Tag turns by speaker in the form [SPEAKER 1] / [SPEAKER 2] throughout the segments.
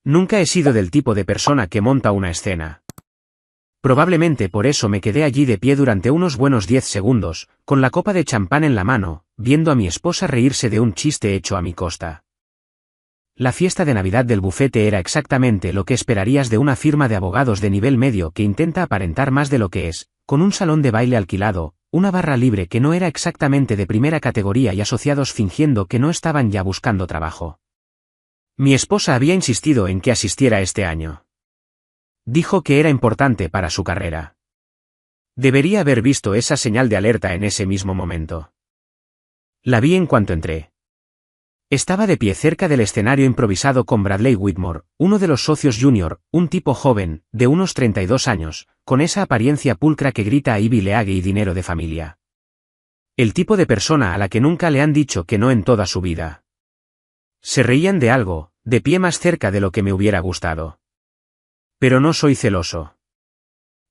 [SPEAKER 1] Nunca he sido del tipo de persona que monta una escena. Probablemente por eso me quedé allí de pie durante unos buenos 10 segundos, con la copa de champán en la mano, viendo a mi esposa reírse de un chiste hecho a mi costa. La fiesta de Navidad del bufete era exactamente lo que esperarías de una firma de abogados de nivel medio que intenta aparentar más de lo que es, con un salón de baile alquilado, una barra libre que no era exactamente de primera categoría y asociados fingiendo que no estaban ya buscando trabajo. Mi esposa había insistido en que asistiera este año. Dijo que era importante para su carrera. Debería haber visto esa señal de alerta en ese mismo momento. La vi en cuanto entré. Estaba de pie cerca del escenario improvisado con Bradley Whitmore, uno de los socios junior, un tipo joven, de unos 32 años, con esa apariencia pulcra que grita a Ivy League y dinero de familia. El tipo de persona a la que nunca le han dicho que no en toda su vida. Se reían de algo, de pie más cerca de lo que me hubiera gustado. Pero no soy celoso.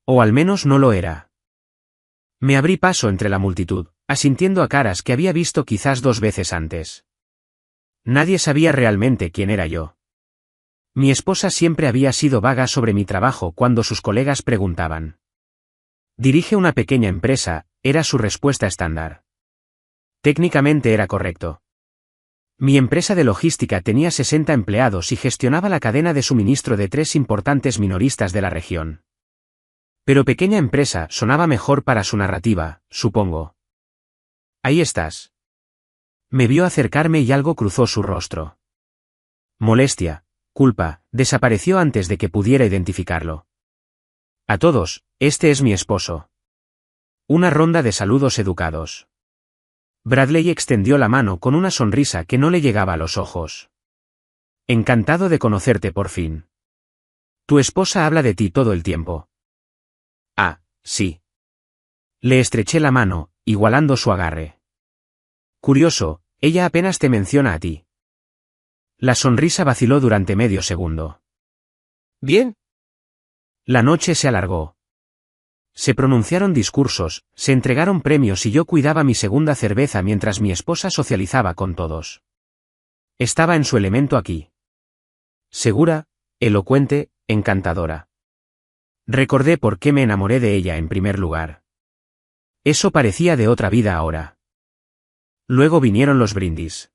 [SPEAKER 1] O al menos no lo era. Me abrí paso entre la multitud, asintiendo a caras que había visto quizás 2 veces antes. Nadie sabía realmente quién era yo. Mi esposa siempre había sido vaga sobre mi trabajo cuando sus colegas preguntaban. «¿Dirige una pequeña empresa?», era su respuesta estándar. Técnicamente era correcto. Mi empresa de logística tenía 60 empleados y gestionaba la cadena de suministro de 3 importantes minoristas de la región. Pero pequeña empresa sonaba mejor para su narrativa, supongo. Ahí estás. Me vio acercarme y algo cruzó su rostro. Molestia, culpa, desapareció antes de que pudiera identificarlo. A todos, este es mi esposo. Una ronda de saludos educados. Bradley extendió la mano con una sonrisa que no le llegaba a los ojos. Encantado de conocerte por fin. Tu esposa habla de ti todo el tiempo. Ah, sí. Le estreché la mano, igualando su agarre. Curioso, ella apenas te menciona a ti. La sonrisa vaciló durante medio segundo. Bien. La noche se alargó. Se pronunciaron discursos, se entregaron premios y yo cuidaba mi segunda cerveza mientras mi esposa socializaba con todos. Estaba en su elemento aquí. Segura, elocuente, encantadora. Recordé por qué me enamoré de ella en primer lugar. Eso parecía de otra vida ahora. Luego vinieron los brindis.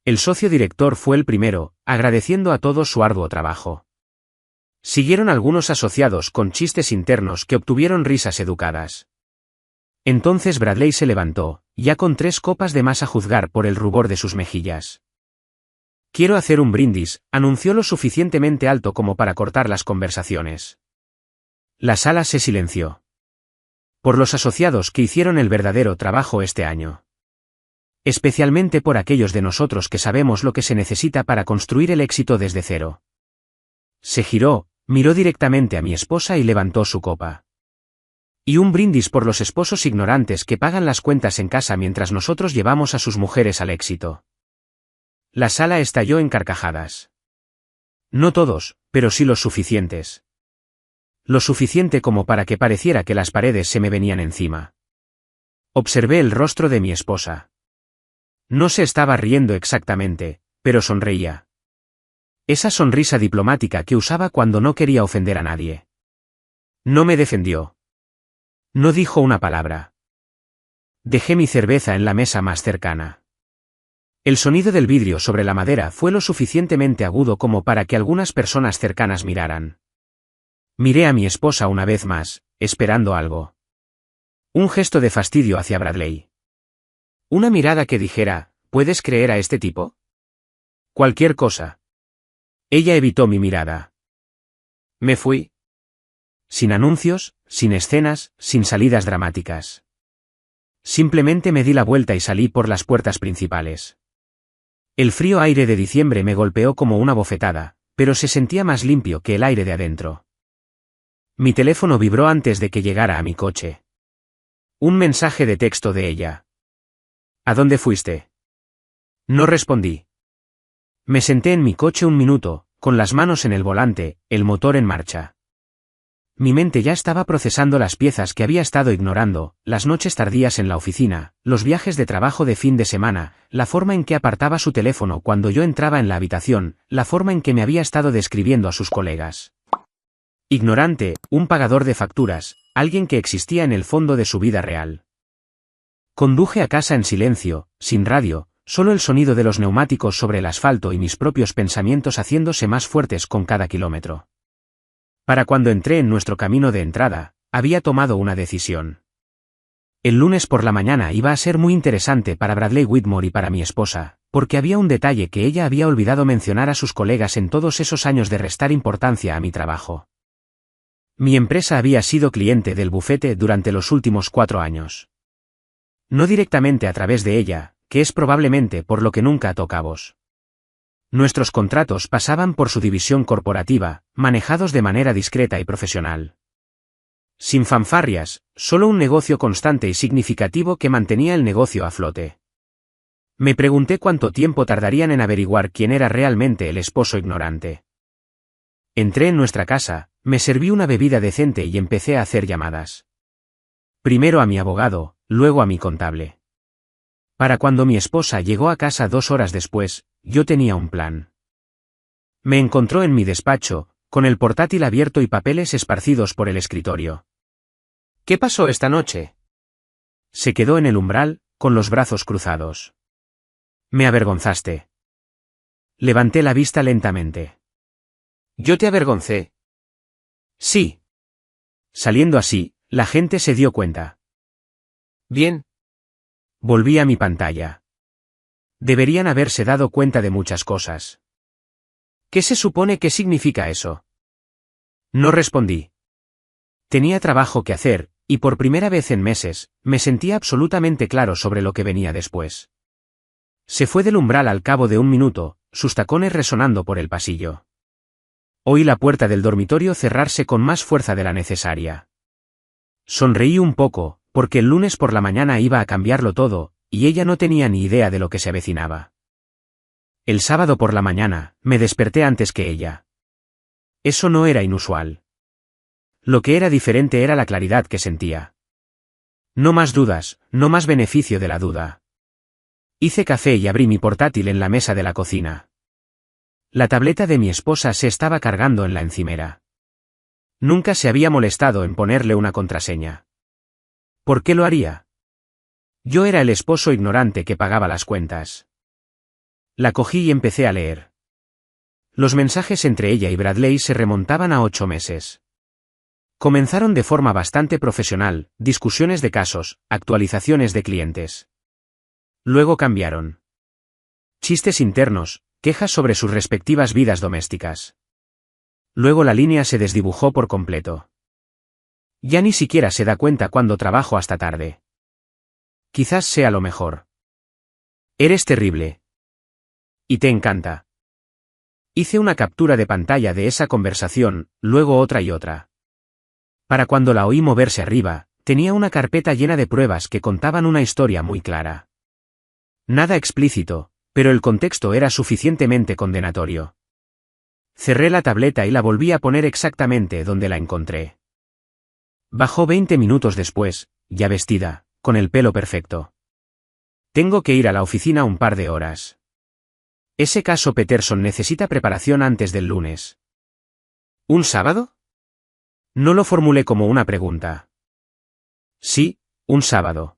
[SPEAKER 1] El socio director fue el primero, agradeciendo a todos su arduo trabajo. Siguieron algunos asociados con chistes internos que obtuvieron risas educadas. Entonces Bradley se levantó, ya con 3 copas de más a juzgar por el rubor de sus mejillas. Quiero hacer un brindis, anunció lo suficientemente alto como para cortar las conversaciones. La sala se silenció. Por los asociados que hicieron el verdadero trabajo este año. Especialmente por aquellos de nosotros que sabemos lo que se necesita para construir el éxito desde cero. Se giró, miró directamente a mi esposa y levantó su copa. Y un brindis por los esposos ignorantes que pagan las cuentas en casa mientras nosotros llevamos a sus mujeres al éxito. La sala estalló en carcajadas. No todos, pero sí los suficientes. Lo suficiente como para que pareciera que las paredes se me venían encima. Observé el rostro de mi esposa. No se estaba riendo exactamente, pero sonreía. Esa sonrisa diplomática que usaba cuando no quería ofender a nadie. No me defendió. No dijo una palabra. Dejé mi cerveza en la mesa más cercana. El sonido del vidrio sobre la madera fue lo suficientemente agudo como para que algunas personas cercanas miraran. Miré a mi esposa una vez más, esperando algo. Un gesto de fastidio hacia Bradley. Una mirada que dijera, ¿puedes creer a este tipo? Cualquier cosa. Ella evitó mi mirada. Me fui. Sin anuncios, sin escenas, sin salidas dramáticas. Simplemente me di la vuelta y salí por las puertas principales. El frío aire de diciembre me golpeó como una bofetada, pero se sentía más limpio que el aire de adentro. Mi teléfono vibró antes de que llegara a mi coche. Un mensaje de texto de ella. ¿A dónde fuiste? No respondí. Me senté en mi coche un minuto, con las manos en el volante, el motor en marcha. Mi mente ya estaba procesando las piezas que había estado ignorando, las noches tardías en la oficina, los viajes de trabajo de fin de semana, la forma en que apartaba su teléfono cuando yo entraba en la habitación, la forma en que me había estado describiendo a sus colegas. Ignorante, un pagador de facturas, alguien que existía en el fondo de su vida real. Conduje a casa en silencio, sin radio, solo el sonido de los neumáticos sobre el asfalto y mis propios pensamientos haciéndose más fuertes con cada kilómetro. Para cuando entré en nuestro camino de entrada, había tomado una decisión. El lunes por la mañana iba a ser muy interesante para Bradley Whitmore y para mi esposa, porque había un detalle que ella había olvidado mencionar a sus colegas en todos esos años de restar importancia a mi trabajo. Mi empresa había sido cliente del bufete durante los últimos 4 años. No directamente a través de ella, que es probablemente por lo que nunca ató cabos. Nuestros contratos pasaban por su división corporativa, manejados de manera discreta y profesional. Sin fanfarrias, solo un negocio constante y significativo que mantenía el negocio a flote. Me pregunté cuánto tiempo tardarían en averiguar quién era realmente el esposo ignorante. Entré en nuestra casa, me serví una bebida decente y empecé a hacer llamadas. Primero a mi abogado, luego a mi contable. Para cuando mi esposa llegó a casa 2 horas después, yo tenía un plan. Me encontró en mi despacho, con el portátil abierto y papeles esparcidos por el escritorio. ¿Qué pasó esta noche? Se quedó en el umbral, con los brazos cruzados. Me avergonzaste. Levanté la vista lentamente. ¿Yo te avergoncé? Sí. Saliendo así, la gente se dio cuenta. Bien. Volví a mi pantalla. Deberían haberse dado cuenta de muchas cosas. ¿Qué se supone que significa eso? No respondí. Tenía trabajo que hacer, y por primera vez en meses, me sentía absolutamente claro sobre lo que venía después. Se fue del umbral al cabo de 1 minuto, sus tacones resonando por el pasillo. Oí la puerta del dormitorio cerrarse con más fuerza de la necesaria. Sonreí un poco, porque el lunes por la mañana iba a cambiarlo todo, y ella no tenía ni idea de lo que se avecinaba. El sábado por la mañana, me desperté antes que ella. Eso no era inusual. Lo que era diferente era la claridad que sentía. No más dudas, no más beneficio de la duda. Hice café y abrí mi portátil en la mesa de la cocina. La tableta de mi esposa se estaba cargando en la encimera. Nunca se había molestado en ponerle una contraseña. ¿Por qué lo haría? Yo era el esposo ignorante que pagaba las cuentas. La cogí y empecé a leer. Los mensajes entre ella y Bradley se remontaban a 8 meses. Comenzaron de forma bastante profesional, discusiones de casos, actualizaciones de clientes. Luego cambiaron. Chistes internos, quejas sobre sus respectivas vidas domésticas. Luego la línea se desdibujó por completo. Ya ni siquiera se da cuenta cuando trabajo hasta tarde. Quizás sea lo mejor. Eres terrible. Y te encanta. Hice una captura de pantalla de esa conversación, luego otra y otra. Para cuando la oí moverse arriba, tenía una carpeta llena de pruebas que contaban una historia muy clara. Nada explícito, pero el contexto era suficientemente condenatorio. Cerré la tableta y la volví a poner exactamente donde la encontré. Bajó 20 minutos después, ya vestida, con el pelo perfecto. Tengo que ir a la oficina un par de horas. Ese caso Peterson necesita preparación antes del lunes. ¿Un sábado? No lo formulé como una pregunta. Sí, un sábado.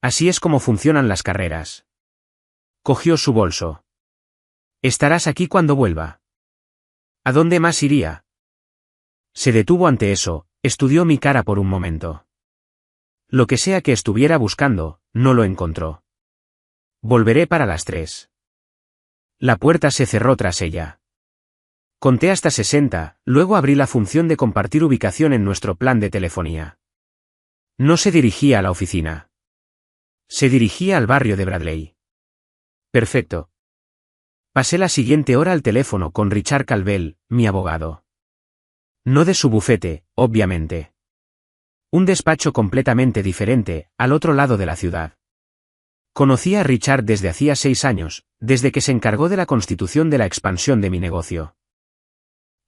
[SPEAKER 1] Así es como funcionan las carreras. Cogió su bolso. Estarás aquí cuando vuelva. ¿A dónde más iría? Se detuvo ante eso, estudió mi cara por un momento. Lo que sea que estuviera buscando, no lo encontró. Volveré para las 3. La puerta se cerró tras ella. Conté hasta 60, luego abrí la función de compartir ubicación en nuestro plan de telefonía. No se dirigía a la oficina. Se dirigía al barrio de Bradley. Perfecto. Pasé la siguiente hora al teléfono con Richard Calvel, mi abogado. No de su bufete, obviamente. Un despacho completamente diferente, al otro lado de la ciudad. Conocía a Richard desde hacía 6 años, desde que se encargó de la constitución de la expansión de mi negocio.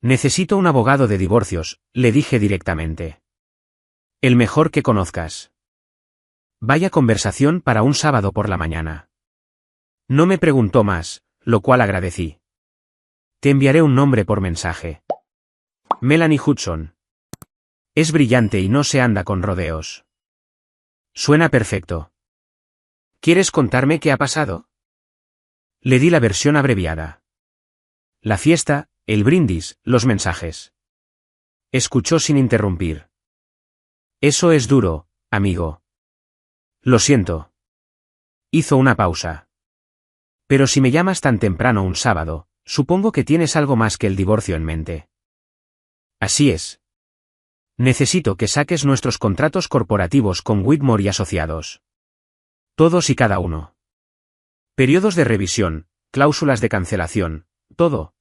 [SPEAKER 1] Necesito un abogado de divorcios, le dije directamente. El mejor que conozcas. Vaya conversación para un sábado por la mañana. No me preguntó más, lo cual agradecí. Te enviaré un nombre por mensaje. Melanie Hudson. Es brillante y no se anda con rodeos. Suena perfecto. ¿Quieres contarme qué ha pasado? Le di la versión abreviada. La fiesta, el brindis, los mensajes. Escuchó sin interrumpir. Eso es duro, amigo. Lo siento. Hizo una pausa. Pero si me llamas tan temprano un sábado, supongo que tienes algo más que el divorcio en mente. Así es. Necesito que saques nuestros contratos corporativos con Whitmore y Asociados. Todos y cada uno. Periodos de revisión, cláusulas de cancelación, todo.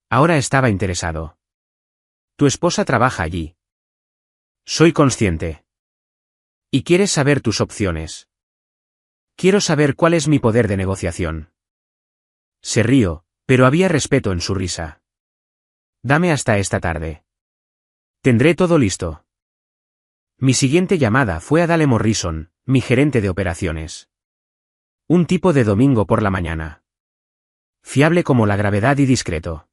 [SPEAKER 1] Ahora estaba interesado. Tu esposa trabaja allí. Soy consciente. ¿Y quieres saber tus opciones? Quiero saber cuál es mi poder de negociación. Se rió, pero había respeto en su risa. Dame hasta esta tarde. Tendré todo listo. Mi siguiente llamada fue a Dale Morrison, mi gerente de operaciones. Un tipo de domingo por la mañana. Fiable como la gravedad y discreto.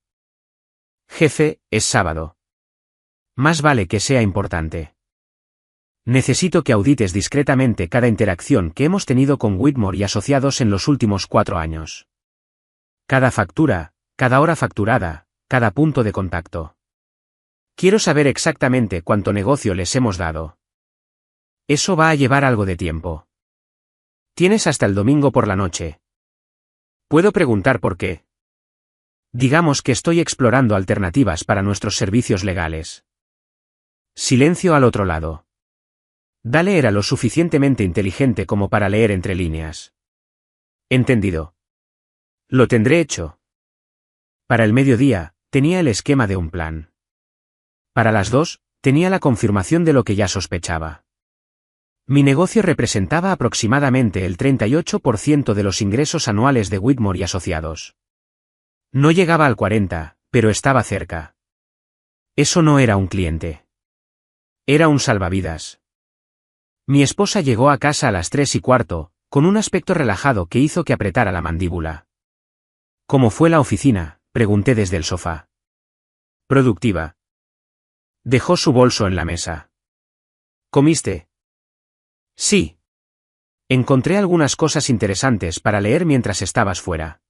[SPEAKER 1] Jefe, es sábado. Más vale que sea importante. Necesito que audites discretamente cada interacción que hemos tenido con Whitmore y Asociados en los últimos 4 años. Cada factura, cada hora facturada, cada punto de contacto. Quiero saber exactamente cuánto negocio les hemos dado. Eso va a llevar algo de tiempo. Tienes hasta el domingo por la noche. ¿Puedo preguntar por qué? Digamos que estoy explorando alternativas para nuestros servicios legales. Silencio al otro lado. Dale era lo suficientemente inteligente como para leer entre líneas. Entendido. Lo tendré hecho. Para el mediodía, tenía el esquema de un plan. Para las 2, tenía la confirmación de lo que ya sospechaba. Mi negocio representaba aproximadamente el 38% de los ingresos anuales de Whitmore y Asociados. No llegaba al 40%, pero estaba cerca. Eso no era un cliente. Era un salvavidas. Mi esposa llegó a casa a las 3:15, con un aspecto relajado que hizo que apretara la mandíbula. ¿Cómo fue la oficina?, pregunté desde el sofá. Productiva. Dejó su bolso en la mesa. ¿Comiste? Sí. Encontré algunas cosas interesantes para leer mientras estabas fuera.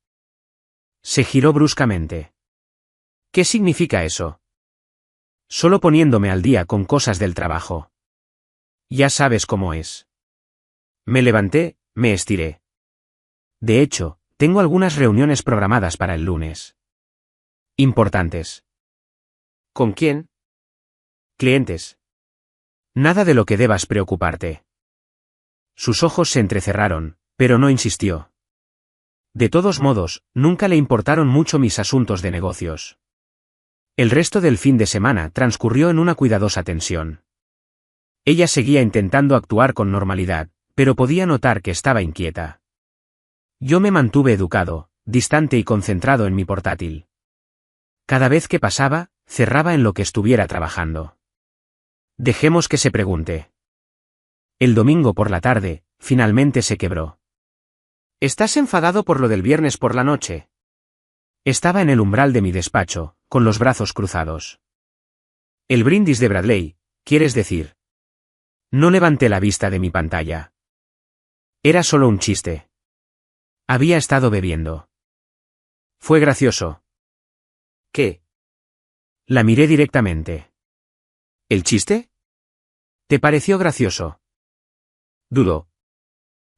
[SPEAKER 1] Se giró bruscamente. ¿Qué significa eso? Solo poniéndome al día con cosas del trabajo. Ya sabes cómo es. Me levanté, me estiré. De hecho, tengo algunas reuniones programadas para el lunes. Importantes. ¿Con quién? Clientes. Nada de lo que debas preocuparte. Sus ojos se entrecerraron, pero no insistió. De todos modos, nunca le importaron mucho mis asuntos de negocios. El resto del fin de semana transcurrió en una cuidadosa tensión. Ella seguía intentando actuar con normalidad, pero podía notar que estaba inquieta. Yo me mantuve educado, distante y concentrado en mi portátil. Cada vez que pasaba, cerraba en lo que estuviera trabajando. Dejemos que se pregunte. El domingo por la tarde, finalmente se quebró. ¿Estás enfadado por lo del viernes por la noche? Estaba en el umbral de mi despacho, con los brazos cruzados. El brindis de Bradley, ¿quieres decir? No levanté la vista de mi pantalla. Era solo un chiste. Había estado bebiendo. Fue gracioso. ¿Qué? La miré directamente. ¿El chiste? ¿Te pareció gracioso? Dudó.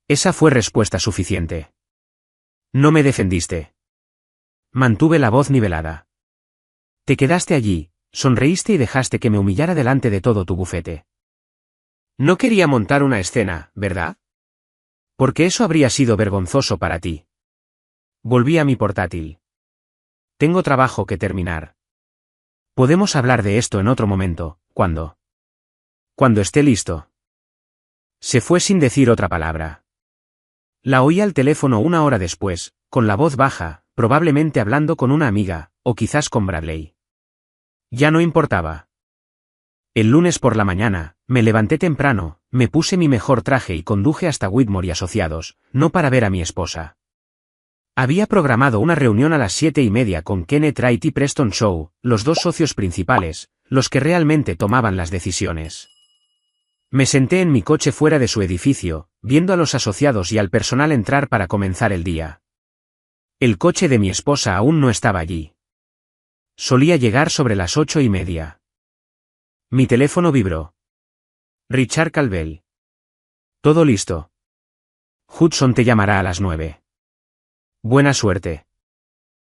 [SPEAKER 1] Esa fue respuesta suficiente. No me defendiste. Mantuve la voz nivelada. Te quedaste allí, sonreíste y dejaste que me humillara delante de todo tu bufete. No quería montar una escena, ¿verdad? Porque eso habría sido vergonzoso para ti. Volví a mi portátil. Tengo trabajo que terminar. Podemos hablar de esto en otro momento, ¿cuándo? Cuando esté listo. Se fue sin decir otra palabra. La oí al teléfono una hora después, con la voz baja, probablemente hablando con una amiga, o quizás con Bradley. Ya no importaba. El lunes por la mañana, me levanté temprano, me puse mi mejor traje y conduje hasta Whitmore y Asociados, no para ver a mi esposa. Había programado una reunión a las 7:30 con Kenneth Wright y Preston Shaw, los dos socios principales, los que realmente tomaban las decisiones. Me senté en mi coche fuera de su edificio, viendo a los asociados y al personal entrar para comenzar el día. El coche de mi esposa aún no estaba allí. Solía llegar sobre las 8:30. Mi teléfono vibró. Richard Calvell. Todo listo. Hudson te llamará a las 9. Buena suerte.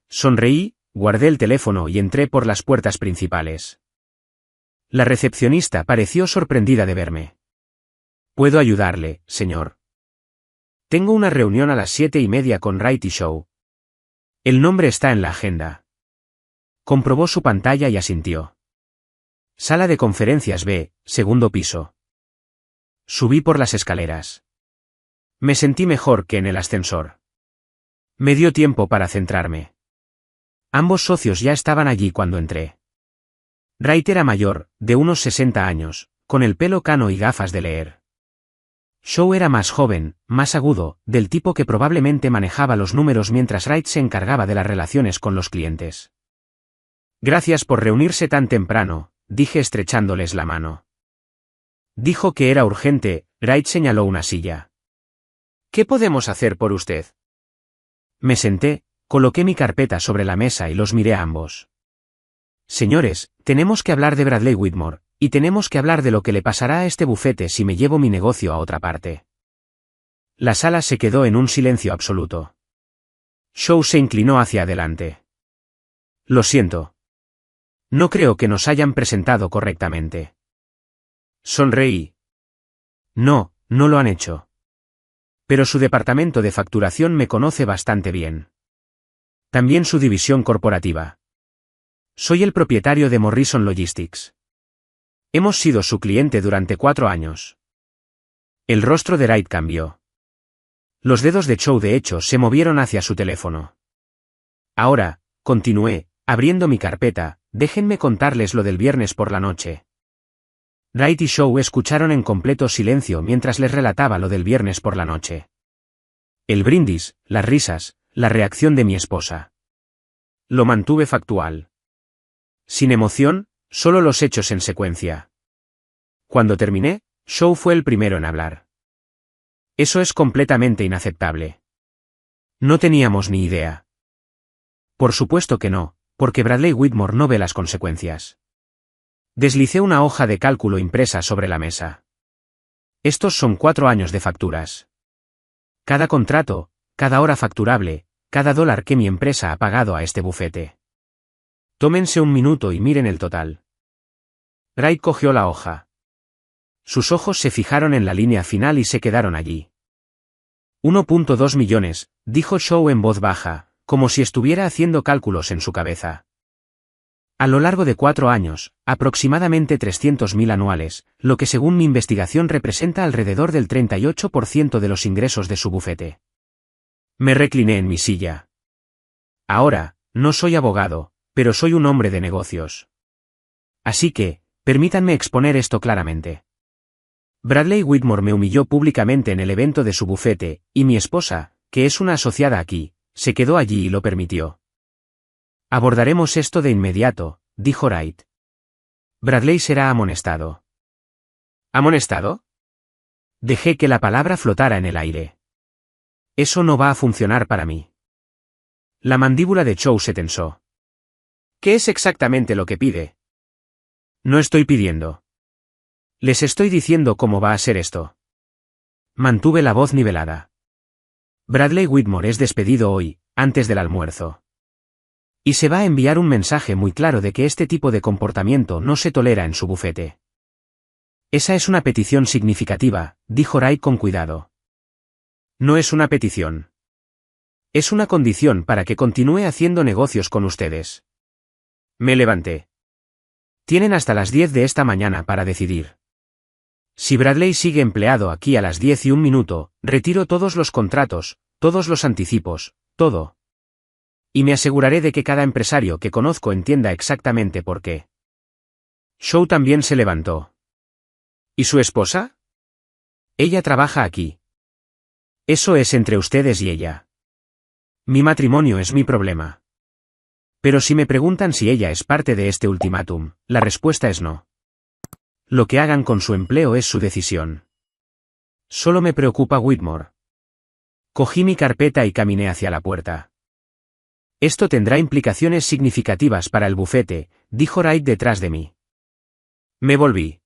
[SPEAKER 1] Sonreí, guardé el teléfono y entré por las puertas principales. La recepcionista pareció sorprendida de verme. ¿Puedo ayudarle, señor? Tengo una reunión a las 7:30 con Wright y Shaw. El nombre está en la agenda. Comprobó su pantalla y asintió. Sala de conferencias B, segundo piso. Subí por las escaleras. Me sentí mejor que en el ascensor. Me dio tiempo para centrarme. Ambos socios ya estaban allí cuando entré. Wright era mayor, de unos 60 años, con el pelo cano y gafas de leer. Shaw era más joven, más agudo, del tipo que probablemente manejaba los números mientras Wright se encargaba de las relaciones con los clientes. Gracias por reunirse tan temprano, dije estrechándoles la mano. Dijo que era urgente, Wright señaló una silla. ¿Qué podemos hacer por usted? Me senté, coloqué mi carpeta sobre la mesa y los miré a ambos. Señores, tenemos que hablar de Bradley Whitmore, y tenemos que hablar de lo que le pasará a este bufete si me llevo mi negocio a otra parte. La sala se quedó en un silencio absoluto. Shaw se inclinó hacia adelante. Lo siento. No creo que nos hayan presentado correctamente. Sonreí. No, no lo han hecho. Pero su departamento de facturación me conoce bastante bien. También su división corporativa. Soy el propietario de Morrison Logistics. Hemos sido su cliente durante 4 años. El rostro de Wright cambió. Los dedos de Shaw de hecho se movieron hacia su teléfono. Ahora, continué, abriendo mi carpeta, déjenme contarles lo del viernes por la noche. Wright y Shaw escucharon en completo silencio mientras les relataba lo del viernes por la noche. El brindis, las risas, la reacción de mi esposa. Lo mantuve factual. Sin emoción, solo los hechos en secuencia. Cuando terminé, Shaw fue el primero en hablar. Eso es completamente inaceptable. No teníamos ni idea. Por supuesto que no, porque Bradley Whitmore no ve las consecuencias. Deslicé una hoja de cálculo impresa sobre la mesa. Estos son 4 años de facturas. Cada contrato, cada hora facturable, cada dólar que mi empresa ha pagado a este bufete. Tómense un minuto y miren el total. Wright cogió la hoja. Sus ojos se fijaron en la línea final y se quedaron allí. 1.2 millones, dijo Shaw en voz baja, como si estuviera haciendo cálculos en su cabeza. A lo largo de 4 años, aproximadamente 300.000 anuales, lo que según mi investigación representa alrededor del 38% de los ingresos de su bufete. Me recliné en mi silla. Ahora, no soy abogado, pero soy un hombre de negocios. Así que, permítanme exponer esto claramente. Bradley Whitmore me humilló públicamente en el evento de su bufete, y mi esposa, que es una asociada aquí, se quedó allí y lo permitió. Abordaremos esto de inmediato, dijo Wright. Bradley será amonestado. ¿Amonestado? Dejé que la palabra flotara en el aire. Eso no va a funcionar para mí. La mandíbula de Shaw se tensó. ¿Qué es exactamente lo que pide? No estoy pidiendo. Les estoy diciendo cómo va a ser esto. Mantuve la voz nivelada. Bradley Whitmore es despedido hoy, antes del almuerzo. Y se va a enviar un mensaje muy claro de que este tipo de comportamiento no se tolera en su bufete. Esa es una petición significativa, dijo Wright con cuidado. No es una petición. Es una condición para que continúe haciendo negocios con ustedes. Me levanté. Tienen hasta las 10 de esta mañana para decidir. Si Bradley sigue empleado aquí a las 10:01, retiro todos los contratos, todos los anticipos, todo. Y me aseguraré de que cada empresario que conozco entienda exactamente por qué. Shaw también se levantó. ¿Y su esposa? Ella trabaja aquí. Eso es entre ustedes y ella. Mi matrimonio es mi problema. Pero si me preguntan si ella es parte de este ultimátum, la respuesta es no. Lo que hagan con su empleo es su decisión. Solo me preocupa Whitmore. Cogí mi carpeta y caminé hacia la puerta. Esto tendrá implicaciones significativas para el bufete, dijo Wright detrás de mí. Me volví.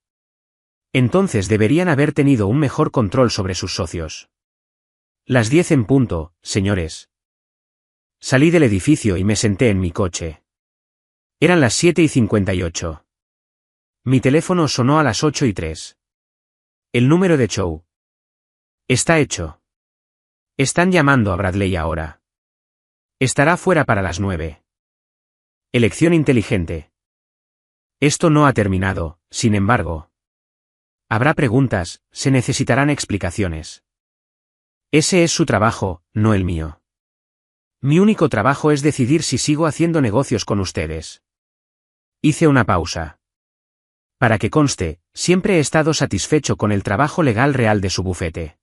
[SPEAKER 1] Entonces deberían haber tenido un mejor control sobre sus socios. Las 10 en punto, señores. Salí del edificio y me senté en mi coche. Eran las 7:58. Mi teléfono sonó a las 8:03. El número de Shaw. Está hecho. Están llamando a Bradley ahora. Estará fuera para las 9. Elección inteligente. Esto no ha terminado, sin embargo. Habrá preguntas, se necesitarán explicaciones. Ese es su trabajo, no el mío. Mi único trabajo es decidir si sigo haciendo negocios con ustedes. Hice una pausa. Para que conste, siempre he estado satisfecho con el trabajo legal real de su bufete.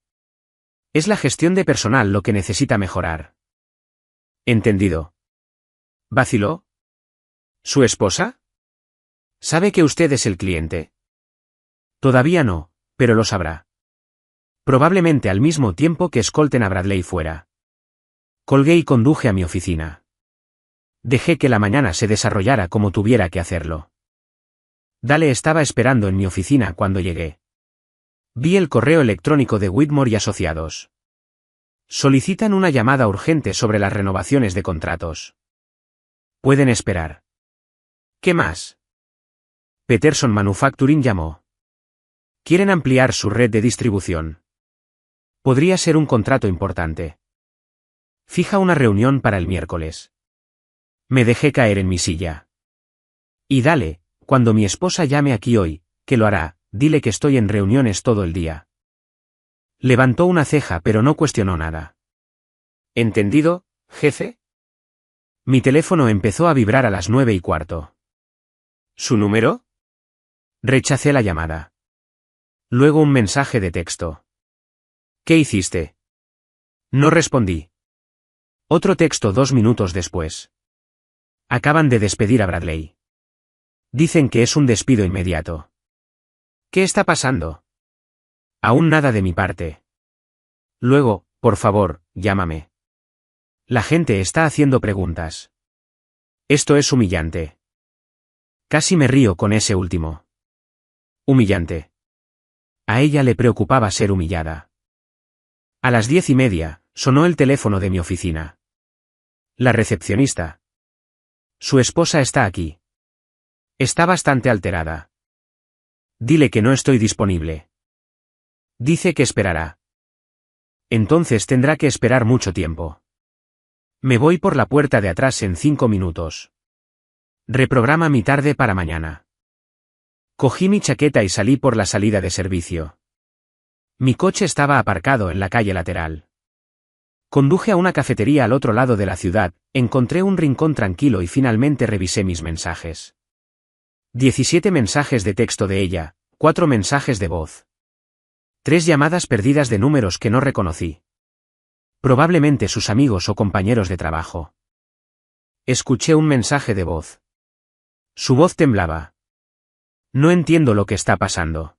[SPEAKER 1] Es la gestión de personal lo que necesita mejorar. Entendido. ¿Vaciló? ¿Su esposa? ¿Sabe que usted es el cliente? Todavía no, pero lo sabrá. Probablemente al mismo tiempo que escolten a Bradley fuera. Colgué y conduje a mi oficina. Dejé que la mañana se desarrollara como tuviera que hacerlo. Dale estaba esperando en mi oficina cuando llegué. Vi el correo electrónico de Whitmore y Asociados. Solicitan una llamada urgente sobre las renovaciones de contratos. Pueden esperar. ¿Qué más? Peterson Manufacturing llamó. Quieren ampliar su red de distribución. Podría ser un contrato importante. Fija una reunión para el miércoles. Me dejé caer en mi silla. Y dale, cuando mi esposa llame aquí hoy, que lo hará, dile que estoy en reuniones todo el día. Levantó una ceja pero no cuestionó nada. ¿Entendido, jefe? Mi teléfono empezó a vibrar a las 9:15. ¿Su número? Rechacé la llamada. Luego un mensaje de texto. ¿Qué hiciste? No respondí. Otro texto 2 minutos después. Acaban de despedir a Bradley. Dicen que es un despido inmediato. ¿Qué está pasando? Aún nada de mi parte. Luego, por favor, llámame. La gente está haciendo preguntas. Esto es humillante. Casi me río con ese último. Humillante. A ella le preocupaba ser humillada. A las 10:30, sonó el teléfono de mi oficina. La recepcionista. Su esposa está aquí. Está bastante alterada. Dile que no estoy disponible. Dice que esperará. Entonces tendrá que esperar mucho tiempo. Me voy por la puerta de atrás en 5 minutos. Reprograma mi tarde para mañana. Cogí mi chaqueta y salí por la salida de servicio. Mi coche estaba aparcado en la calle lateral. Conduje a una cafetería al otro lado de la ciudad, encontré un rincón tranquilo y finalmente revisé mis mensajes. 17 mensajes de texto de ella, 4 mensajes de voz. 3 llamadas perdidas de números que no reconocí. Probablemente sus amigos o compañeros de trabajo. Escuché un mensaje de voz. Su voz temblaba. No entiendo lo que está pasando.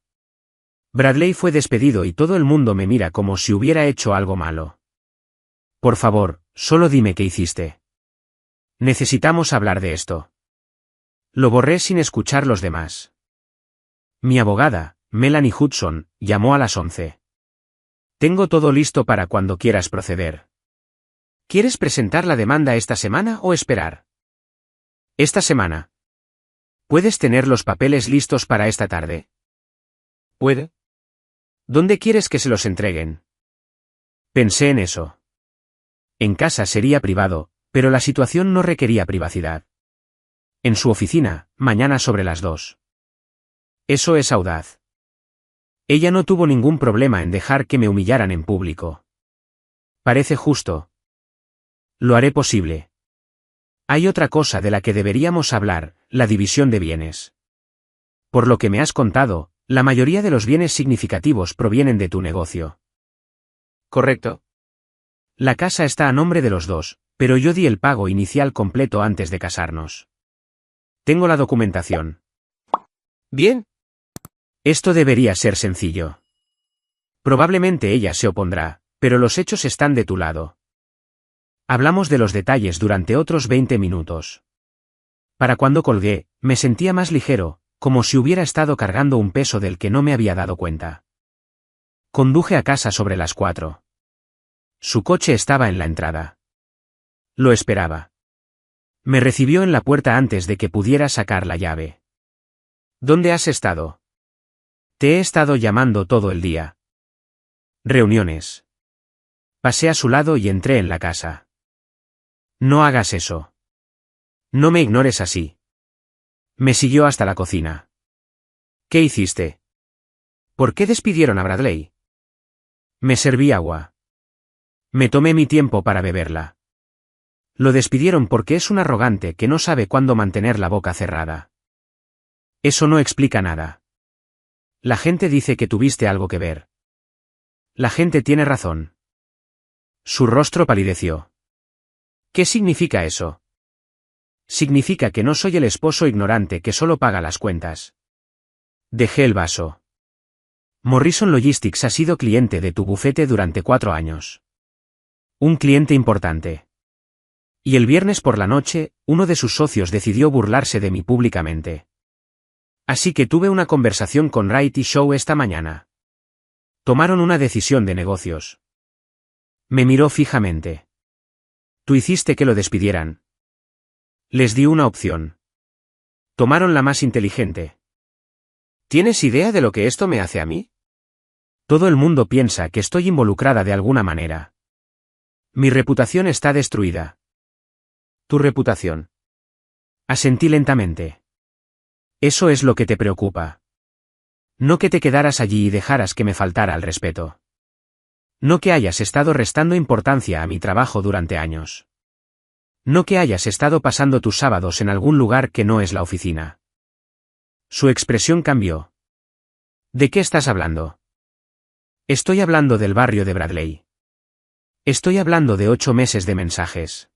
[SPEAKER 1] Bradley fue despedido y todo el mundo me mira como si hubiera hecho algo malo. Por favor, solo dime qué hiciste. Necesitamos hablar de esto. Lo borré sin escuchar los demás. Mi abogada, Melanie Hudson, llamó a las 11. Tengo todo listo para cuando quieras proceder. ¿Quieres presentar la demanda esta semana o esperar? Esta semana. ¿Puedes tener los papeles listos para esta tarde? ¿Puede? ¿Dónde quieres que se los entreguen? Pensé en eso. En casa sería privado, pero la situación no requería privacidad. En su oficina, mañana sobre las 2. Eso es audaz. Ella no tuvo ningún problema en dejar que me humillaran en público. Parece justo. Lo haré posible. Hay otra cosa de la que deberíamos hablar, la división de bienes. Por lo que me has contado, la mayoría de los bienes significativos provienen de tu negocio.
[SPEAKER 2] Correcto.
[SPEAKER 1] La casa está a nombre de los dos, pero yo di el pago inicial completo antes de casarnos. Tengo la documentación.
[SPEAKER 2] Bien.
[SPEAKER 1] Esto debería ser sencillo. Probablemente ella se opondrá, pero los hechos están de tu lado. Hablamos de los detalles durante otros 20 minutos. Para cuando colgué, me sentía más ligero, como si hubiera estado cargando un peso del que no me había dado cuenta. Conduje a casa sobre las 4. Su coche estaba en la entrada. Lo esperaba. Me recibió en la puerta antes de que pudiera sacar la llave.
[SPEAKER 2] ¿Dónde has estado?
[SPEAKER 1] Te he estado llamando todo el día. Reuniones. Pasé a su lado y entré en la casa. No hagas eso. No me ignores así. Me siguió hasta la cocina. ¿Qué hiciste? ¿Por qué despidieron a Bradley? Me serví agua. Me tomé mi tiempo para beberla. Lo despidieron porque es un arrogante que no sabe cuándo mantener la boca cerrada. Eso no explica nada. La gente dice que tuviste algo que ver. La gente tiene razón. Su rostro palideció. ¿Qué significa eso? Significa que no soy el esposo ignorante que solo paga las cuentas. Dejé el vaso. Morrison Logistics ha sido cliente de tu bufete durante 4 años. Un cliente importante. Y el viernes por la noche, uno de sus socios decidió burlarse de mí públicamente. Así que tuve una conversación con Wright y Shaw esta mañana. Tomaron una decisión de negocios. Me miró fijamente. Tú hiciste que lo despidieran. Les di una opción. Tomaron la más inteligente.
[SPEAKER 2] ¿Tienes idea de lo que esto me hace a mí?
[SPEAKER 1] Todo el mundo piensa que estoy involucrada de alguna manera. Mi reputación está destruida.
[SPEAKER 2] ¿Tu reputación?
[SPEAKER 1] Asentí lentamente. Eso es lo que te preocupa. No que te quedaras allí y dejaras que me faltara al respeto. No que hayas estado restando importancia a mi trabajo durante años. No que hayas estado pasando tus sábados en algún lugar que no es la oficina. Su expresión cambió. ¿De qué estás hablando? Estoy hablando del barrio de Bradley. Estoy hablando de 8 meses de mensajes.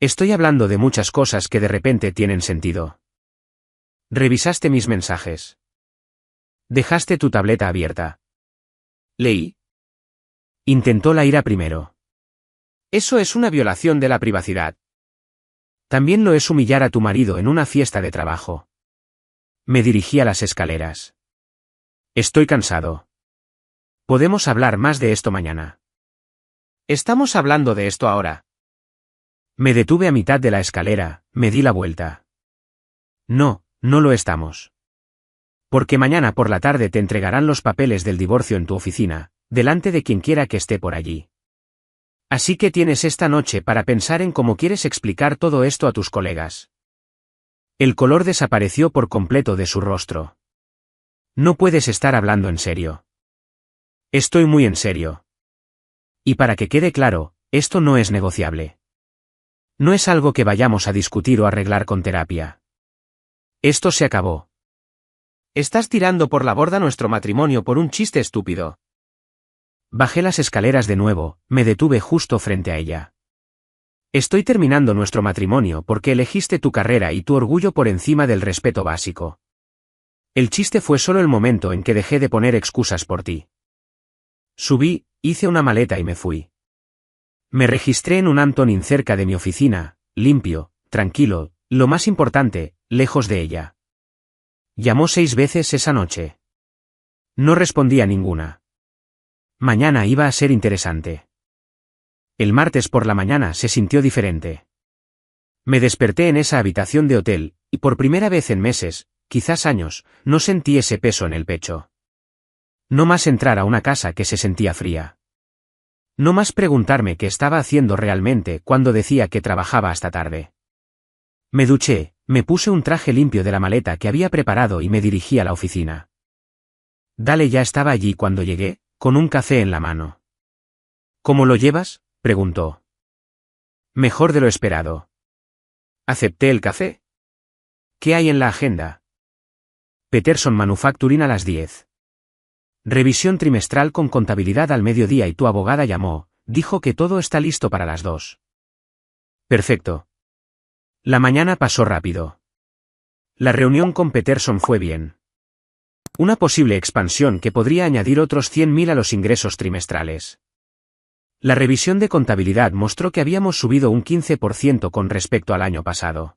[SPEAKER 1] Estoy hablando de muchas cosas que de repente tienen sentido. Revisaste mis mensajes. Dejaste tu tableta abierta.
[SPEAKER 2] Leí.
[SPEAKER 1] Intentó la ira primero.
[SPEAKER 2] Eso es una violación de la privacidad.
[SPEAKER 1] También lo es humillar a tu marido en una fiesta de trabajo. Me dirigí a las escaleras. Estoy cansado. Podemos hablar más de esto mañana.
[SPEAKER 2] Estamos hablando de esto ahora.
[SPEAKER 1] Me detuve a mitad de la escalera, me di la vuelta. No, no lo estamos. Porque mañana por la tarde te entregarán los papeles del divorcio en tu oficina, delante de quien quiera que esté por allí. Así que tienes esta noche para pensar en cómo quieres explicar todo esto a tus colegas. El color desapareció por completo de su rostro. No puedes estar hablando en serio. Estoy muy en serio. Y para que quede claro, esto no es negociable. No es algo que vayamos a discutir o arreglar con terapia. Esto se acabó.
[SPEAKER 2] Estás tirando por la borda nuestro matrimonio por un chiste estúpido.
[SPEAKER 1] Bajé las escaleras de nuevo, me detuve justo frente a ella. Estoy terminando nuestro matrimonio porque elegiste tu carrera y tu orgullo por encima del respeto básico. El chiste fue solo el momento en que dejé de poner excusas por ti. Subí, hice una maleta y me fui. Me registré en un Antonin cerca de mi oficina, limpio, tranquilo, lo más importante, lejos de ella. Llamó 6 veces esa noche. No respondí a ninguna. Mañana iba a ser interesante. El martes por la mañana se sintió diferente. Me desperté en esa habitación de hotel, y por primera vez en meses, quizás años, no sentí ese peso en el pecho. No más entrar a una casa que se sentía fría. No más preguntarme qué estaba haciendo realmente cuando decía que trabajaba hasta tarde. Me duché, me puse un traje limpio de la maleta que había preparado y me dirigí a la oficina. Dale ya estaba allí cuando llegué, con un café en la mano. ¿Cómo lo llevas?, preguntó. Mejor de lo esperado.
[SPEAKER 2] Acepté el café.
[SPEAKER 1] ¿Qué hay en la agenda? Peterson Manufacturing a las 10. Revisión trimestral con contabilidad al mediodía y tu abogada llamó, dijo que todo está listo para las 2. Perfecto. La mañana pasó rápido. La reunión con Peterson fue bien. Una posible expansión que podría añadir otros 100.000 a los ingresos trimestrales. La revisión de contabilidad mostró que habíamos subido un 15% con respecto al año pasado.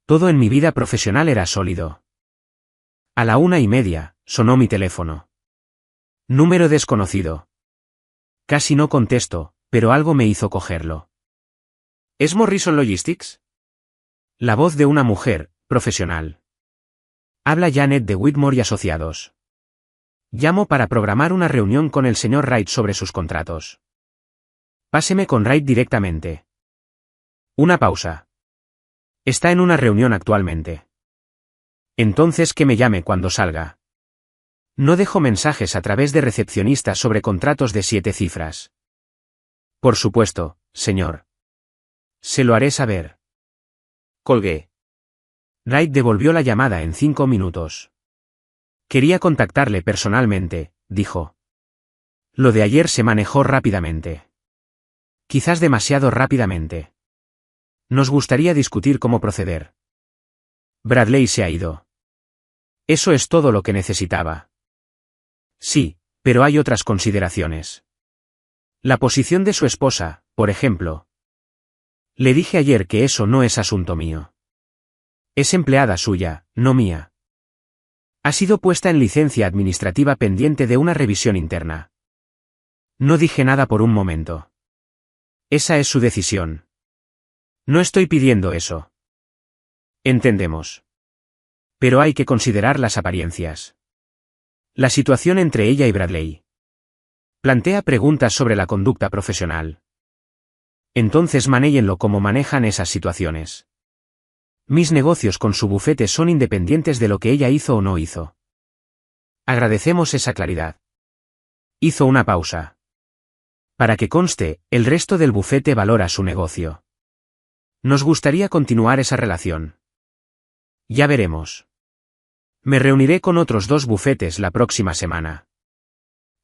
[SPEAKER 1] Todo en mi vida profesional era sólido. A la 1:30, sonó mi teléfono. Número desconocido. Casi no contesto, pero algo me hizo cogerlo.
[SPEAKER 2] ¿Es Morrison Logistics?
[SPEAKER 1] La voz de una mujer, profesional. Habla Janet de Whitmore y Asociados. Llamo para programar una reunión con el señor Wright sobre sus contratos. Páseme con Wright directamente. Una pausa. Está en una reunión actualmente. Entonces que me llame cuando salga. No dejo mensajes a través de recepcionistas sobre contratos de 7 cifras. Por supuesto, señor. Se lo haré saber.
[SPEAKER 2] Colgué.
[SPEAKER 1] Wright devolvió la llamada en 5 minutos. Quería contactarle personalmente, dijo. Lo de ayer se manejó rápidamente. Quizás demasiado rápidamente. Nos gustaría discutir cómo proceder. Bradley se ha ido. Eso es todo lo que necesitaba. Sí, pero hay otras consideraciones. La posición de su esposa, por ejemplo. Le dije ayer que eso no es asunto mío. Es empleada suya, no mía. Ha sido puesta en licencia administrativa pendiente de una revisión interna. No dije nada por un momento. Esa es su decisión. No estoy pidiendo eso. Entendemos. Pero hay que considerar las apariencias. La situación entre ella y Bradley. Plantea preguntas sobre la conducta profesional. Entonces manéjenlo como manejan esas situaciones. Mis negocios con su bufete son independientes de lo que ella hizo o no hizo. Agradecemos esa claridad. Hizo una pausa. Para que conste, el resto del bufete valora su negocio. Nos gustaría continuar esa relación. Ya veremos. Me reuniré con otros 2 bufetes la próxima semana.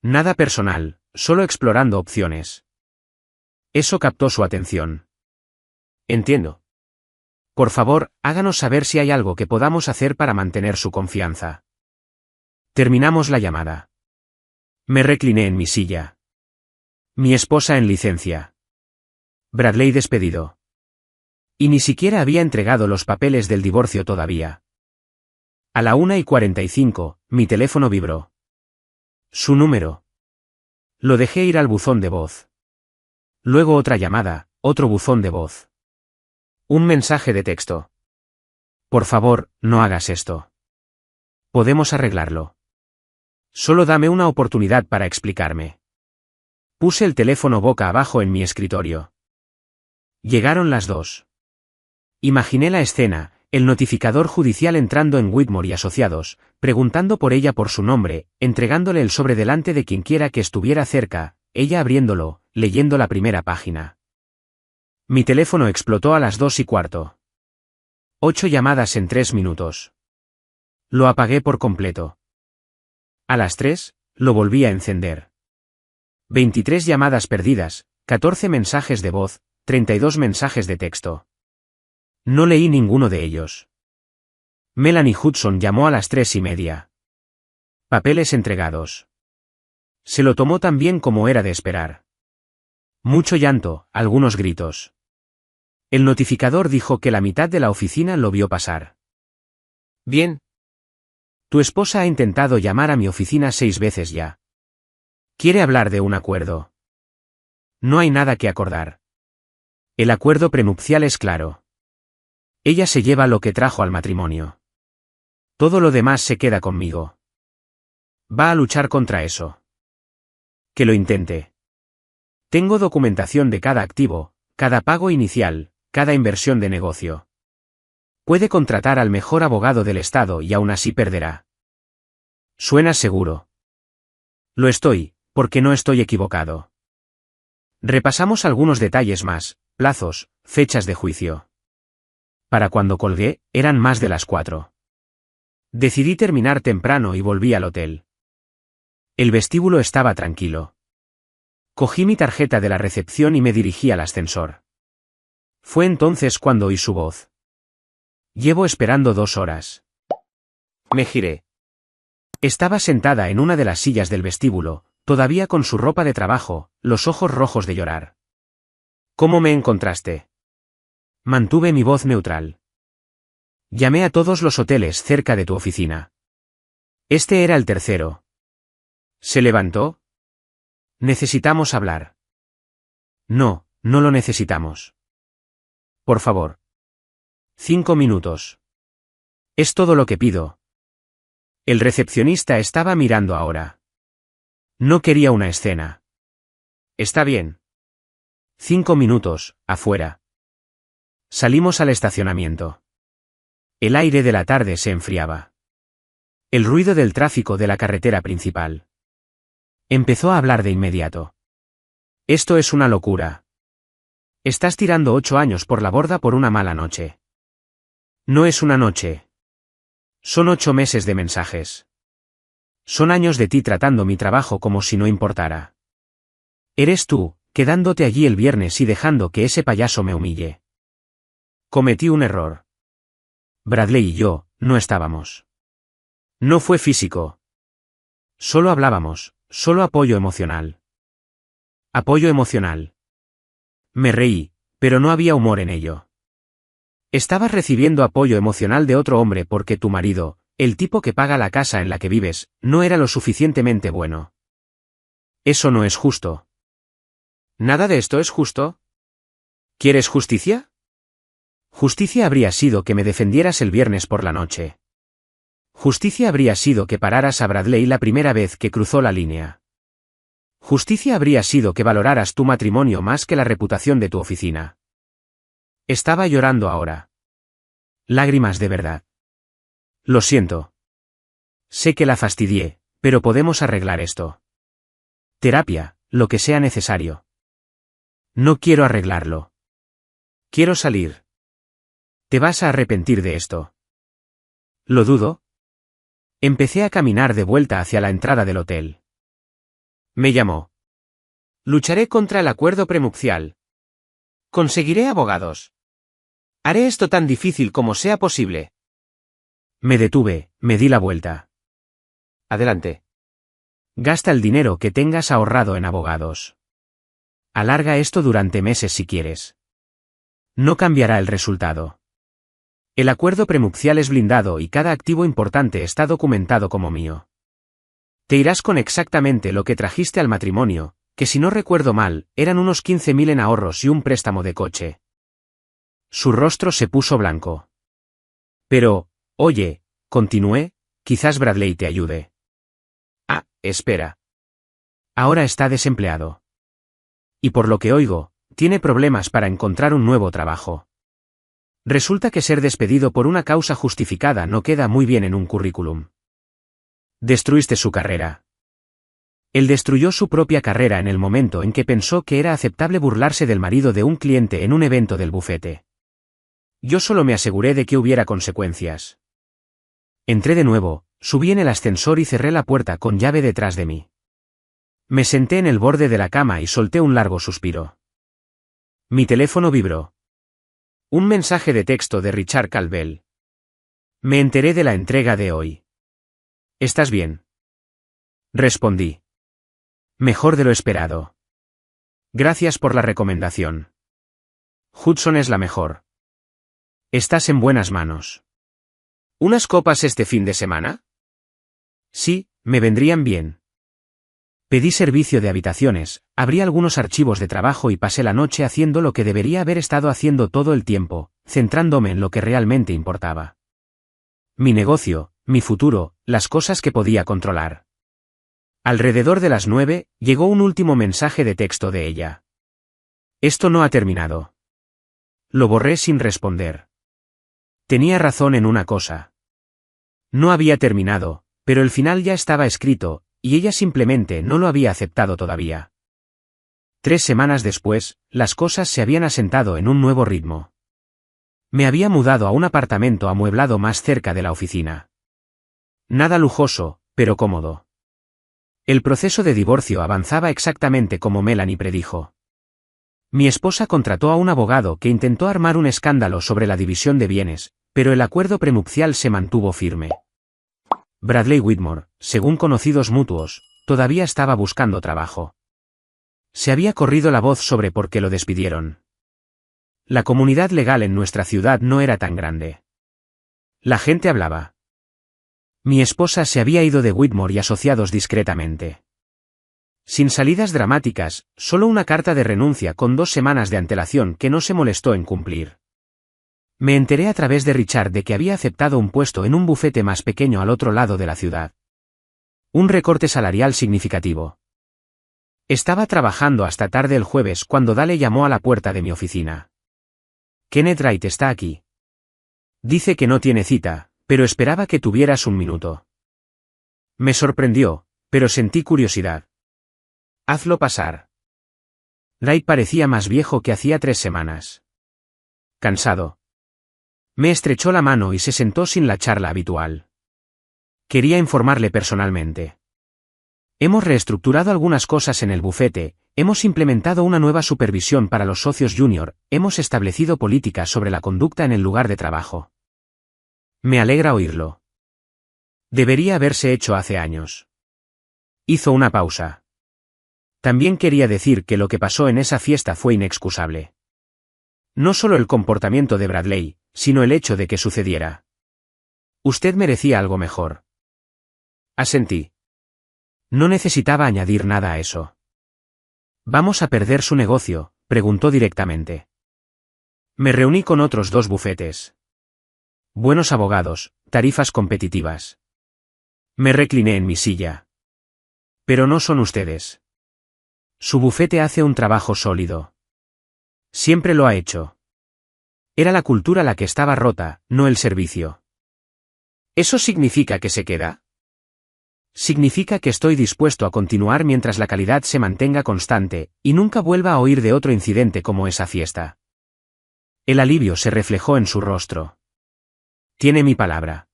[SPEAKER 1] Nada personal, solo explorando opciones. Eso captó su atención.
[SPEAKER 2] Entiendo.
[SPEAKER 1] Por favor, háganos saber si hay algo que podamos hacer para mantener su confianza. Terminamos la llamada. Me recliné en mi silla. Mi esposa en licencia. Bradley despedido. Y ni siquiera había entregado los papeles del divorcio todavía. A la 1:45, mi teléfono vibró. Su número. Lo dejé ir al buzón de voz. Luego otra llamada, otro buzón de voz. Un mensaje de texto. Por favor, no hagas esto. Podemos arreglarlo. Solo dame una oportunidad para explicarme. Puse el teléfono boca abajo en mi escritorio. Llegaron las 2. Imaginé la escena, el notificador judicial entrando en Whitmore y Asociados, preguntando por ella por su nombre, entregándole el sobre delante de quienquiera que estuviera cerca, ella abriéndolo, leyendo la primera página. Mi teléfono explotó a las 2:15. 8 llamadas en 3 minutos. Lo apagué por completo. A las 3, lo volví a encender. 23 llamadas perdidas, 14 mensajes de voz, 32 mensajes de texto. No leí ninguno de ellos. Melanie Hudson llamó a las 3:30. Papeles entregados. Se lo tomó tan bien como era de esperar. Mucho llanto, algunos gritos. El notificador dijo que la mitad de la oficina lo vio pasar.
[SPEAKER 2] Bien.
[SPEAKER 1] Tu esposa ha intentado llamar a mi oficina 6 veces ya. Quiere hablar de un acuerdo. No hay nada que acordar. El acuerdo prenupcial es claro. Ella se lleva lo que trajo al matrimonio. Todo lo demás se queda conmigo. Va a luchar contra eso. Que lo intente. Tengo documentación de cada activo, cada pago inicial, cada inversión de negocio. Puede contratar al mejor abogado del estado y aún así perderá. ¿Suena seguro? Lo estoy, porque no estoy equivocado. Repasamos algunos detalles más, plazos, fechas de juicio. Para cuando colgué, eran más de las 4. Decidí terminar temprano y volví al hotel. El vestíbulo estaba tranquilo. Cogí mi tarjeta de la recepción y me dirigí al ascensor. Fue entonces cuando oí su voz. Llevo esperando 2 horas. Me giré. Estaba sentada en una de las sillas del vestíbulo, todavía con su ropa de trabajo, los ojos rojos de llorar. ¿Cómo me encontraste? Mantuve mi voz neutral. Llamé a todos los hoteles cerca de tu oficina. Este era el tercero. ¿Se levantó? Necesitamos hablar. No, no lo necesitamos. Por favor. 5 minutos. Es todo lo que pido. El recepcionista estaba mirando ahora. No quería una escena. Está bien. 5 minutos, afuera. Salimos al estacionamiento. El aire de la tarde se enfriaba. El ruido del tráfico de la carretera principal. Empezó a hablar de inmediato. Esto es una locura. Estás tirando 8 años por la borda por una mala noche. No es una noche. Son 8 meses de mensajes. Son años de ti tratando mi trabajo como si no importara. Eres tú, quedándote allí el viernes y dejando que ese payaso me humille. Cometí un error. Bradley y yo, no estábamos. No fue físico. Solo hablábamos, solo apoyo emocional. Apoyo emocional. Me reí, pero no había humor en ello. Estabas recibiendo apoyo emocional de otro hombre porque tu marido, el tipo que paga la casa en la que vives, no era lo suficientemente bueno. Eso no es justo. ¿Nada de esto es justo? ¿Quieres justicia? Justicia habría sido que me defendieras el viernes por la noche. Justicia habría sido que pararas a Bradley la primera vez que cruzó la línea. Justicia habría sido que valoraras tu matrimonio más que la reputación de tu oficina. Estaba llorando ahora. Lágrimas de verdad. Lo siento. Sé que la fastidié, pero podemos arreglar esto. Terapia, lo que sea necesario. No quiero arreglarlo. Quiero salir. ¿Te vas a arrepentir de esto? ¿Lo dudo? Empecé a caminar de vuelta hacia la entrada del hotel. Me llamó. Lucharé contra el acuerdo prenupcial. Conseguiré abogados. Haré esto tan difícil como sea posible. Me detuve, me di la vuelta. Adelante. Gasta el dinero que tengas ahorrado en abogados. Alarga esto durante meses si quieres. No cambiará el resultado. El acuerdo prenupcial es blindado y cada activo importante está documentado como mío. Te irás con exactamente lo que trajiste al matrimonio, que si no recuerdo mal, eran unos 15.000 en ahorros y un préstamo de coche. Su rostro se puso blanco. Pero, oye, continué, quizás Bradley te ayude. Ah, espera. Ahora está desempleado. Y por lo que oigo, tiene problemas para encontrar un nuevo trabajo. Resulta que ser despedido por una causa justificada no queda muy bien en un currículum. Destruiste su carrera. Él destruyó su propia carrera en el momento en que pensó que era aceptable burlarse del marido de un cliente en un evento del bufete. Yo solo me aseguré de que hubiera consecuencias. Entré de nuevo, subí en el ascensor y cerré la puerta con llave detrás de mí. Me senté en el borde de la cama y solté un largo suspiro. Mi teléfono vibró. Un mensaje de texto de Richard Calvell. Me enteré de la entrega de hoy. ¿Estás bien? Respondí. Mejor de lo esperado. Gracias por la recomendación. Hudson es la mejor. Estás en buenas manos. ¿Unas copas este fin de semana? Sí, me vendrían bien. Pedí servicio de habitaciones, abrí algunos archivos de trabajo y pasé la noche haciendo lo que debería haber estado haciendo todo el tiempo, centrándome en lo que realmente importaba. Mi negocio, mi futuro, las cosas que podía controlar. Alrededor de las 9, llegó un último mensaje de texto de ella. Esto no ha terminado. Lo borré sin responder. Tenía razón en una cosa. No había terminado, pero el final ya estaba escrito, y ella simplemente no lo había aceptado todavía. 3 semanas después, las cosas se habían asentado en un nuevo ritmo. Me había mudado a un apartamento amueblado más cerca de la oficina. Nada lujoso, pero cómodo. El proceso de divorcio avanzaba exactamente como Melanie predijo. Mi esposa contrató a un abogado que intentó armar un escándalo sobre la división de bienes, pero el acuerdo prenupcial se mantuvo firme. Bradley Whitmore, según conocidos mutuos, todavía estaba buscando trabajo. Se había corrido la voz sobre por qué lo despidieron. La comunidad legal en nuestra ciudad no era tan grande. La gente hablaba. Mi esposa se había ido de Whitmore y asociados discretamente. Sin salidas dramáticas, solo una carta de renuncia con 2 semanas de antelación que no se molestó en cumplir. Me enteré a través de Richard de que había aceptado un puesto en un bufete más pequeño al otro lado de la ciudad. Un recorte salarial significativo. Estaba trabajando hasta tarde el jueves cuando Dale llamó a la puerta de mi oficina. Kenneth Wright está aquí. Dice que no tiene cita, pero esperaba que tuvieras un minuto. Me sorprendió, pero sentí curiosidad. Hazlo pasar. Wright parecía más viejo que hacía 3 semanas. Cansado. Me estrechó la mano y se sentó sin la charla habitual. Quería informarle personalmente. Hemos reestructurado algunas cosas en el bufete, hemos implementado una nueva supervisión para los socios junior, hemos establecido políticas sobre la conducta en el lugar de trabajo. Me alegra oírlo. Debería haberse hecho hace años. Hizo una pausa. También quería decir que lo que pasó en esa fiesta fue inexcusable. No solo el comportamiento de Bradley, sino el hecho de que sucediera. Usted merecía algo mejor. Asentí. No necesitaba añadir nada a eso. ¿Vamos a perder su negocio?, preguntó directamente. Me reuní con otros 2 bufetes. Buenos abogados, tarifas competitivas. Me recliné en mi silla. Pero no son ustedes. Su bufete hace un trabajo sólido. Siempre lo ha hecho. Era la cultura la que estaba rota, no el servicio. ¿Eso significa que se queda? Significa que estoy dispuesto a continuar mientras la calidad se mantenga constante, y nunca vuelva a oír de otro incidente como esa fiesta. El alivio se reflejó en su rostro. Tiene mi palabra.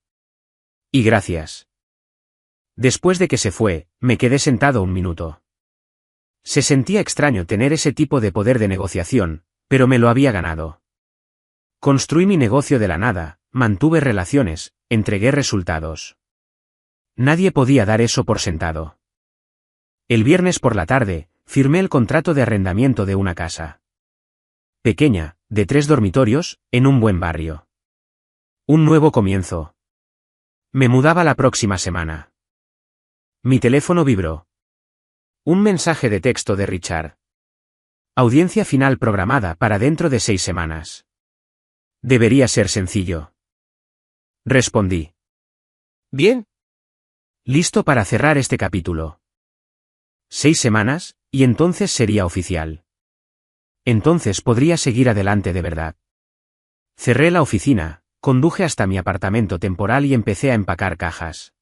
[SPEAKER 1] Y gracias. Después de que se fue, me quedé sentado un minuto. Se sentía extraño tener ese tipo de poder de negociación, pero me lo había ganado. Construí mi negocio de la nada, mantuve relaciones, entregué resultados. Nadie podía dar eso por sentado. El viernes por la tarde, firmé el contrato de arrendamiento de una casa. Pequeña, de 3 dormitorios, en un buen barrio. Un nuevo comienzo. Me mudaba la próxima semana. Mi teléfono vibró. Un mensaje de texto de Richard. Audiencia final programada para dentro de 6 semanas. Debería ser sencillo. Respondí. Bien. Listo para cerrar este capítulo. 6 semanas, y entonces sería oficial. Entonces podría seguir adelante de verdad. Cerré la oficina, conduje hasta mi apartamento temporal y empecé a empacar cajas.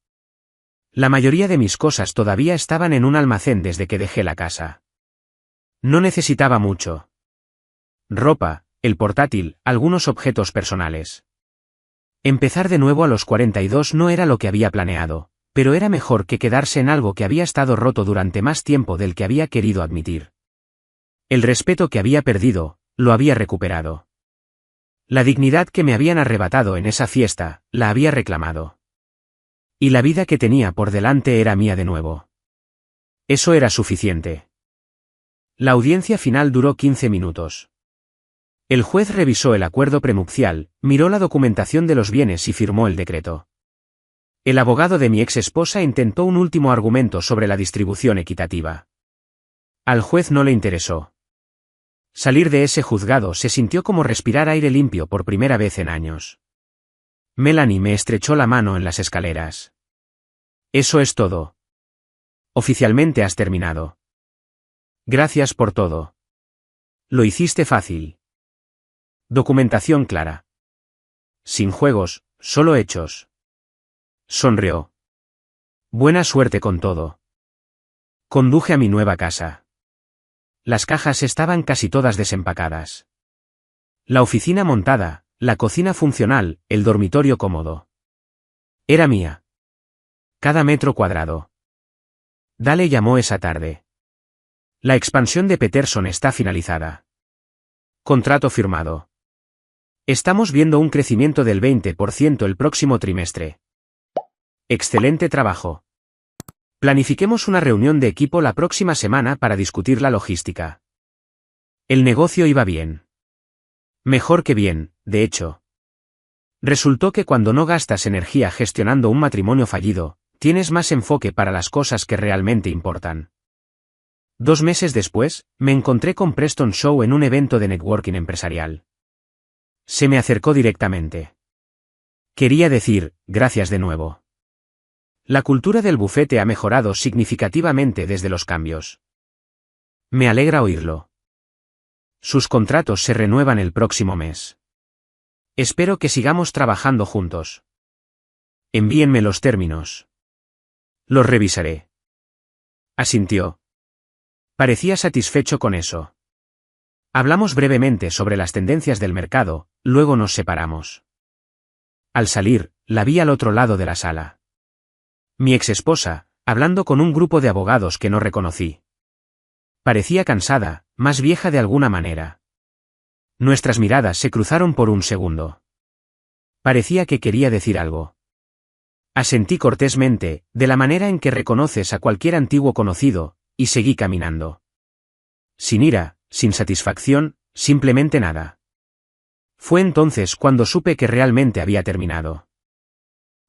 [SPEAKER 1] La mayoría de mis cosas todavía estaban en un almacén desde que dejé la casa. No necesitaba mucho. Ropa, el portátil, algunos objetos personales. Empezar de nuevo a los 42 no era lo que había planeado, pero era mejor que quedarse en algo que había estado roto durante más tiempo del que había querido admitir. El respeto que había perdido, lo había recuperado. La dignidad que me habían arrebatado en esa fiesta, la había reclamado. Y la vida que tenía por delante era mía de nuevo. Eso era suficiente. La audiencia final duró 15 minutos. El juez revisó el acuerdo prenupcial, miró la documentación de los bienes y firmó el decreto. El abogado de mi ex esposa intentó un último argumento sobre la distribución equitativa. Al juez no le interesó. Salir de ese juzgado se sintió como respirar aire limpio por primera vez en años. Melanie me estrechó la mano en las escaleras. Eso es todo. Oficialmente has terminado. Gracias por todo. Lo hiciste fácil. Documentación clara. Sin juegos, solo hechos. Sonrió. Buena suerte con todo. Conduje a mi nueva casa. Las cajas estaban casi todas desempacadas. La oficina montada, la cocina funcional, el dormitorio cómodo. Era mía. cada metro cuadrado. Dale llamó esa tarde. La expansión de Peterson está finalizada. Contrato firmado. Estamos viendo un crecimiento del 20% el próximo trimestre. Excelente trabajo. Planifiquemos una reunión de equipo la próxima semana para discutir la logística. El negocio iba bien. Mejor que bien, de hecho. Resultó que cuando no gastas energía gestionando un matrimonio fallido, tienes más enfoque para las cosas que realmente importan. 2 meses después, me encontré con Preston Shaw en un evento de networking empresarial. Se me acercó directamente. Quería decir, gracias de nuevo. La cultura del bufete ha mejorado significativamente desde los cambios. Me alegra oírlo. Sus contratos se renuevan el próximo mes. Espero que sigamos trabajando juntos. Envíenme los términos. Los revisaré. Asintió. Parecía satisfecho con eso. Hablamos brevemente sobre las tendencias del mercado, luego nos separamos. Al salir, la vi al otro lado de la sala. Mi exesposa, hablando con un grupo de abogados que no reconocí. Parecía cansada, más vieja de alguna manera. Nuestras miradas se cruzaron por un segundo. Parecía que quería decir algo. Asentí cortésmente, de la manera en que reconoces a cualquier antiguo conocido, y seguí caminando. Sin ira, sin satisfacción, simplemente nada. Fue entonces cuando supe que realmente había terminado.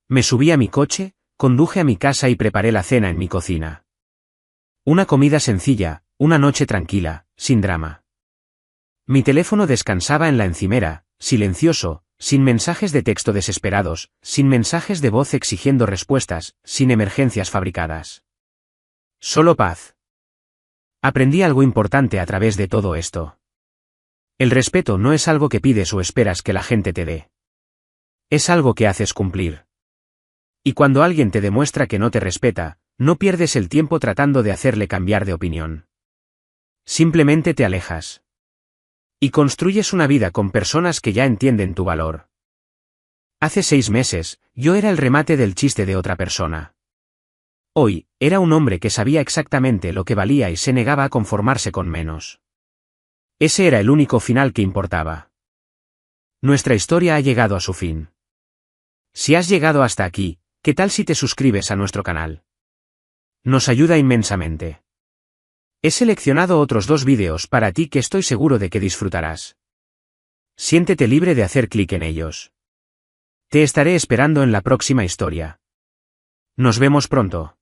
[SPEAKER 1] Me subí a mi coche, conduje a mi casa y preparé la cena en mi cocina. Una comida sencilla, una noche tranquila, sin drama. Mi teléfono descansaba en la encimera, silencioso, sin mensajes de texto desesperados, sin mensajes de voz exigiendo respuestas, sin emergencias fabricadas. Solo paz. Aprendí algo importante a través de todo esto. El respeto no es algo que pides o esperas que la gente te dé. Es algo que haces cumplir. Y cuando alguien te demuestra que no te respeta, no pierdes el tiempo tratando de hacerle cambiar de opinión. Simplemente te alejas. Y construyes una vida con personas que ya entienden tu valor. Hace 6 meses, yo era el remate del chiste de otra persona. Hoy, era un hombre que sabía exactamente lo que valía y se negaba a conformarse con menos. Ese era el único final que importaba. Nuestra historia ha llegado a su fin. Si has llegado hasta aquí, ¿qué tal si te suscribes a nuestro canal? Nos ayuda inmensamente. He seleccionado otros 2 vídeos para ti que estoy seguro de que disfrutarás. Siéntete libre de hacer clic en ellos. Te estaré esperando en la próxima historia. Nos vemos pronto.